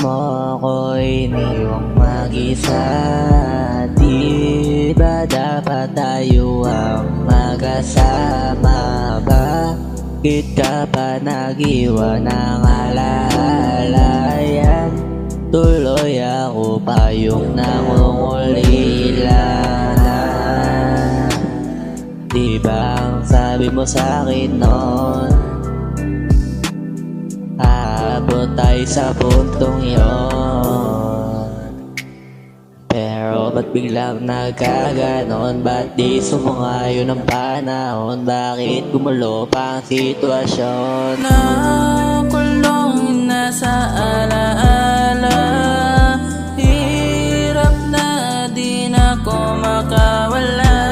mo ko iniwang mag-isa? Di ba dapat tayo ang magkasama? Bakit ka pa nag-iwan ng alaala yan? Tuloy ako pa yung nangungulila na. Di ba ang sabi mo sa'kin noon, aabot tayo sa puntong yun? Pero ba't biglang nagkaganon? Ba't di sumungayon ang panahon? Bakit gumulo pa ang sitwasyon? Nakulong na sa alaala, hirap na di na ko makawala.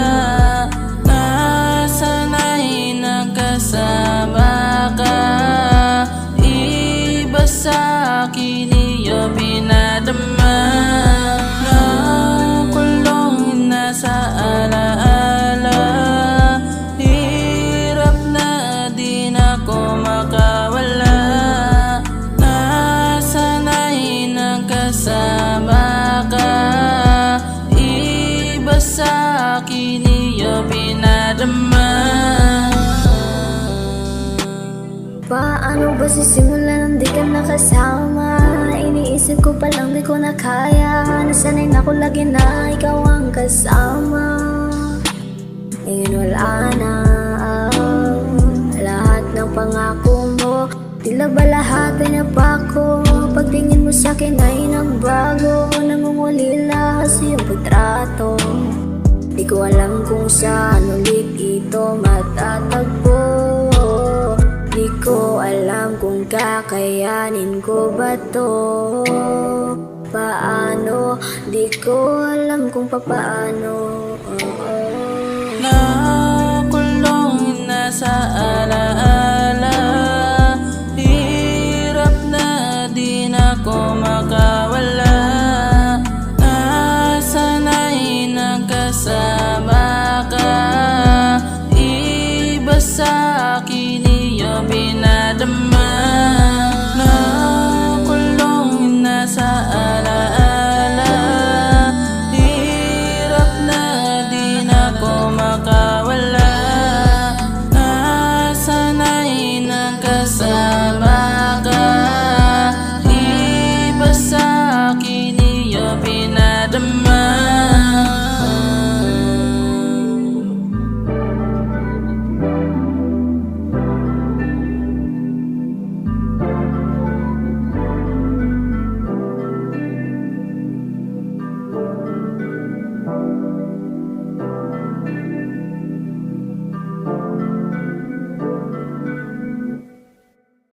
Nasanay na kasama ka, iba sa akin iyo pinadama. Nakulong na sa alaala, hirap na di na ko makawala. Nasanay na kasama ka, iba sa akin iyo pinadama. Paano ba sisimulan nang di ka nakasama? Iniisip ko pa lang di ko na kaya. Nasanay na ko lagi na ikaw ang kasama. Ngayon wala na lahat ng pangako mo. Tila ba lahat ay napako? Pagtingin mo sa'kin ay nagbago. Nangungulila kasi yung pagtrato. Di ko alam kung saan ulit ito matatagpo. Di ko alam kung kakayanin ko ba to. Paano? Di ko alam kung papaano. Nakulong na sa alaala, hirap na di na ko makawala. Nasanay na kasama ka, iba sa